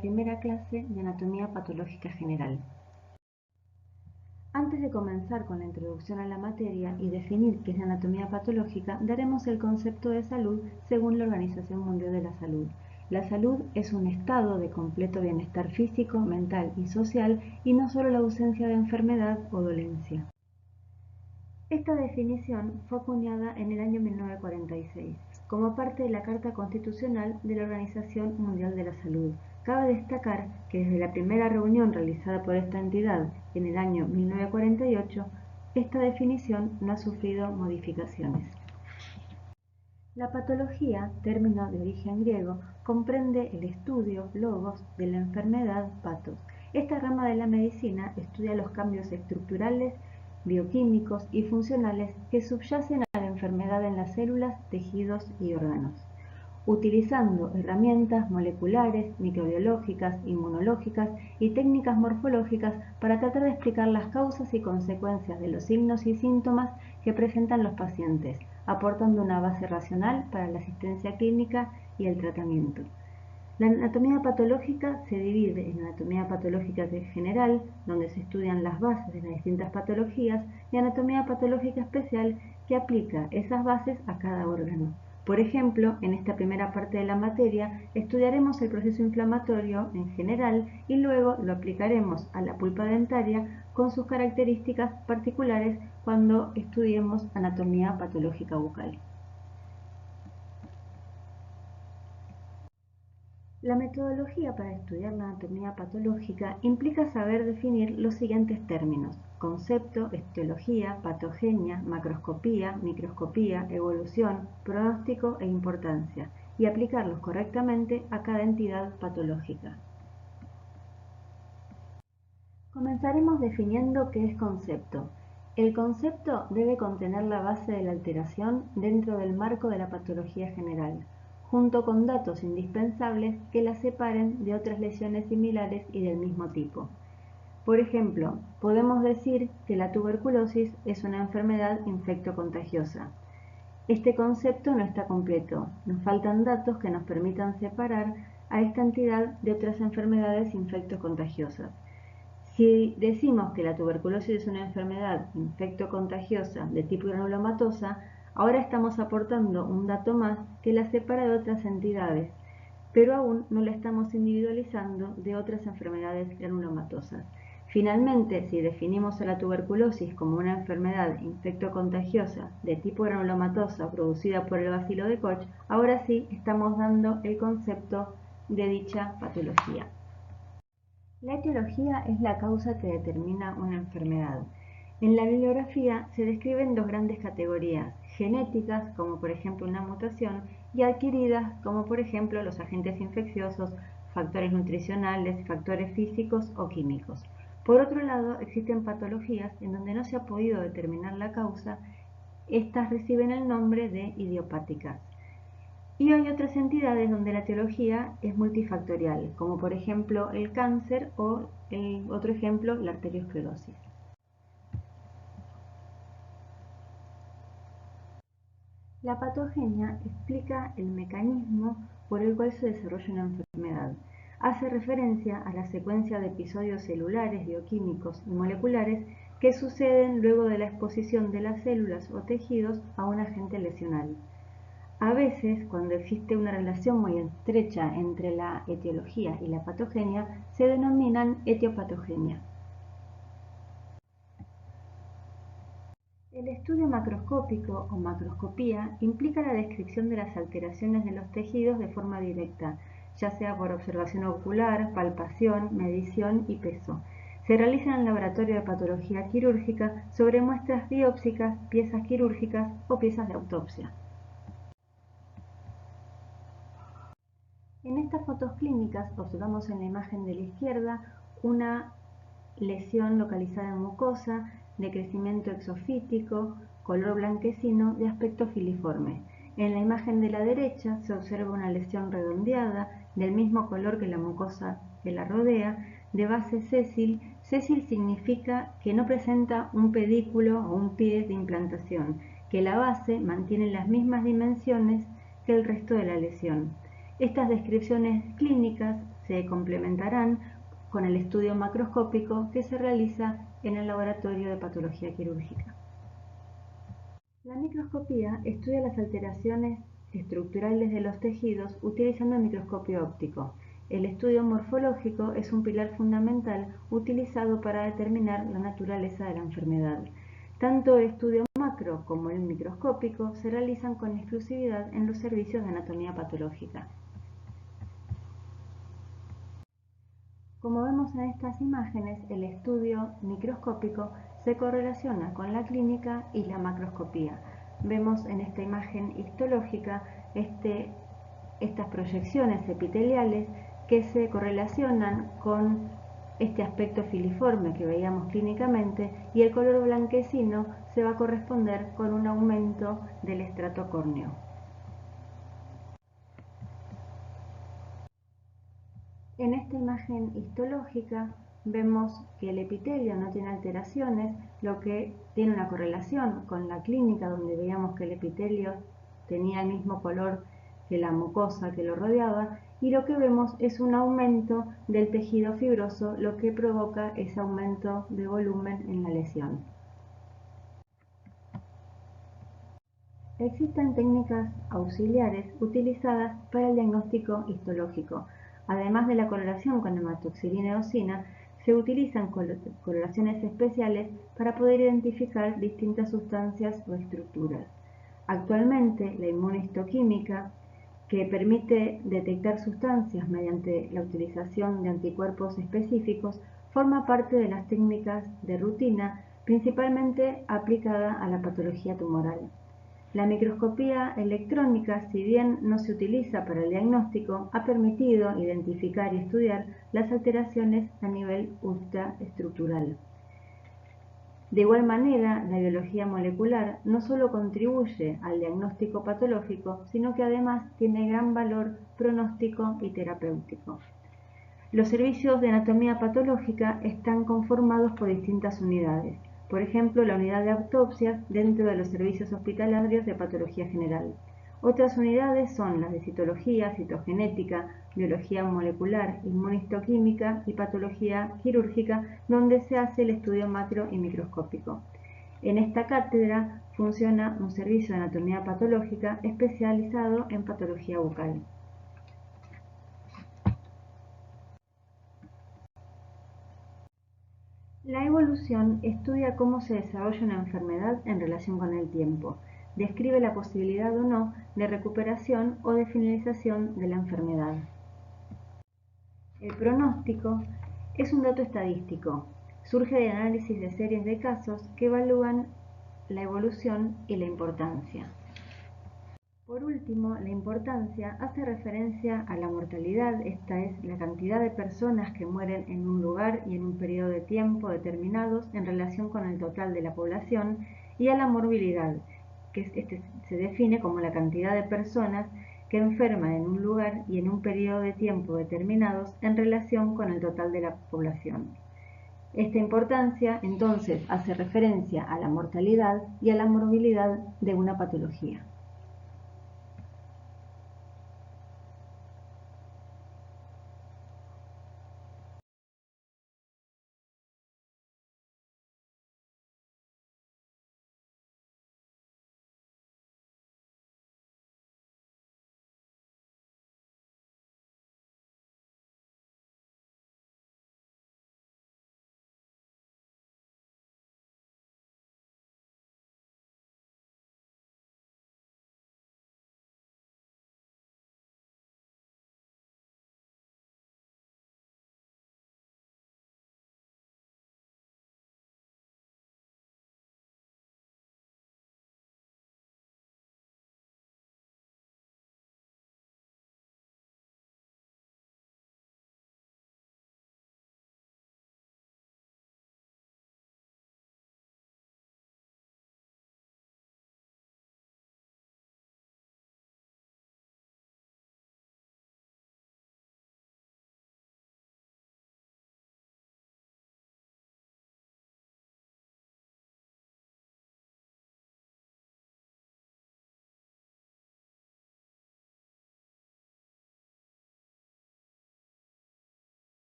primera clase de Anatomía Patológica General. Antes de comenzar con la introducción a la materia y definir qué es la anatomía patológica, daremos el concepto de salud según la Organización Mundial de la Salud. La salud es un estado de completo bienestar físico, mental y social y no solo la ausencia de enfermedad o dolencia. Esta definición fue acuñada en el año 1946 como parte de la Carta Constitucional de la Organización Mundial de la Salud. Cabe destacar que desde la primera reunión realizada por esta entidad en el año 1948, esta definición no ha sufrido modificaciones. La patología, término de origen griego, comprende el estudio, logos, de la enfermedad, patos. Esta rama de la medicina estudia los cambios estructurales, bioquímicos y funcionales que subyacen a la enfermedad en las células, tejidos y órganos, utilizando herramientas moleculares, microbiológicas, inmunológicas y técnicas morfológicas para tratar de explicar las causas y consecuencias de los signos y síntomas que presentan los pacientes, aportando una base racional para la asistencia clínica y el tratamiento. La anatomía patológica se divide en anatomía patológica general, donde se estudian las bases de las distintas patologías, y anatomía patológica especial, que aplica esas bases a cada órgano. Por ejemplo, en esta primera parte de la materia estudiaremos el proceso inflamatorio en general y luego lo aplicaremos a la pulpa dentaria con sus características particulares cuando estudiemos anatomía patológica bucal. La metodología para estudiar la anatomía patológica implica saber definir los siguientes términos: concepto, etiología, patogenia, macroscopía, microscopía, evolución, pronóstico e importancia, y aplicarlos correctamente a cada entidad patológica. Comenzaremos definiendo qué es concepto. El concepto debe contener la base de la alteración dentro del marco de la patología general, junto con datos indispensables que la separen de otras lesiones similares y del mismo tipo. Por ejemplo, podemos decir que la tuberculosis es una enfermedad infectocontagiosa. Este concepto no está completo, nos faltan datos que nos permitan separar a esta entidad de otras enfermedades infectocontagiosas. Si decimos que la tuberculosis es una enfermedad infectocontagiosa de tipo granulomatosa, ahora estamos aportando un dato más que la separa de otras entidades, pero aún no la estamos individualizando de otras enfermedades granulomatosas. Finalmente, si definimos a la tuberculosis como una enfermedad infectocontagiosa de tipo granulomatosa producida por el bacilo de Koch, ahora sí estamos dando el concepto de dicha patología. La etiología es la causa que determina una enfermedad. En la bibliografía se describen dos grandes categorías: genéticas, como por ejemplo una mutación, y adquiridas, como por ejemplo los agentes infecciosos, factores nutricionales, factores físicos o químicos. Por otro lado, existen patologías en donde no se ha podido determinar la causa. Estas reciben el nombre de idiopáticas. Y hay otras entidades donde la etiología es multifactorial, como por ejemplo el cáncer o otro ejemplo, la arteriosclerosis. La patogenia explica el mecanismo por el cual se desarrolla una enfermedad. Hace referencia a la secuencia de episodios celulares, bioquímicos y moleculares que suceden luego de la exposición de las células o tejidos a un agente lesional. A veces, cuando existe una relación muy estrecha entre la etiología y la patogenia, se denominan etiopatogenia. El estudio macroscópico o macroscopía implica la descripción de las alteraciones de los tejidos de forma directa, ya sea por observación ocular, palpación, medición y peso. Se realiza en el laboratorio de patología quirúrgica sobre muestras biópsicas, piezas quirúrgicas o piezas de autopsia. En estas fotos clínicas observamos en la imagen de la izquierda una lesión localizada en mucosa, de crecimiento exofítico, color blanquecino, de aspecto filiforme. En la imagen de la derecha se observa una lesión redondeada, del mismo color que la mucosa que la rodea, de base sésil. Sésil significa que no presenta un pedículo o un pie de implantación, que la base mantiene las mismas dimensiones que el resto de la lesión. Estas descripciones clínicas se complementarán con el estudio macroscópico que se realiza en el laboratorio de patología quirúrgica. La microscopía estudia las alteraciones estructurales de los tejidos utilizando el microscopio óptico. El estudio morfológico es un pilar fundamental utilizado para determinar la naturaleza de la enfermedad. Tanto el estudio macro como el microscópico se realizan con exclusividad en los servicios de anatomía patológica. Como vemos en estas imágenes, el estudio microscópico se correlaciona con la clínica y la macroscopía. Vemos en esta imagen histológica estas proyecciones epiteliales que se correlacionan con este aspecto filiforme que veíamos clínicamente, y el color blanquecino se va a corresponder con un aumento del estrato córneo. En esta imagen histológica vemos que el epitelio no tiene alteraciones, lo que tiene una correlación con la clínica, donde veíamos que el epitelio tenía el mismo color que la mucosa que lo rodeaba, y lo que vemos es un aumento del tejido fibroso, lo que provoca ese aumento de volumen en la lesión. Existen técnicas auxiliares utilizadas para el diagnóstico histológico. Además de la correlación con hematoxilina y eosina, se utilizan correlaciones especiales para poder identificar distintas sustancias o estructuras. Actualmente, la inmunohistoquímica, que permite detectar sustancias mediante la utilización de anticuerpos específicos, forma parte de las técnicas de rutina, principalmente aplicada a la patología tumoral. La microscopía electrónica, si bien no se utiliza para el diagnóstico, ha permitido identificar y estudiar las alteraciones a nivel ultraestructural. De igual manera, la biología molecular no solo contribuye al diagnóstico patológico, sino que además tiene gran valor pronóstico y terapéutico. Los servicios de anatomía patológica están conformados por distintas unidades. Por ejemplo, la unidad de autopsias dentro de los servicios hospitalarios de patología general. Otras unidades son las de citología, citogenética, biología molecular, inmunistoquímica y patología quirúrgica, donde se hace el estudio macro y microscópico. En esta cátedra funciona un servicio de anatomía patológica especializado en patología bucal. La evolución estudia cómo se desarrolla una enfermedad en relación con el tiempo. Describe la posibilidad o no de recuperación o de finalización de la enfermedad. El pronóstico es un dato estadístico. Surge del análisis de series de casos que evalúan la evolución y la importancia. Por último, la importancia hace referencia a la mortalidad, esta es la cantidad de personas que mueren en un lugar y en un periodo de tiempo determinados en relación con el total de la población, y a la morbilidad, que se define como la cantidad de personas que enferman en un lugar y en un periodo de tiempo determinados en relación con el total de la población. Esta importancia, entonces, hace referencia a la mortalidad y a la morbilidad de una patología.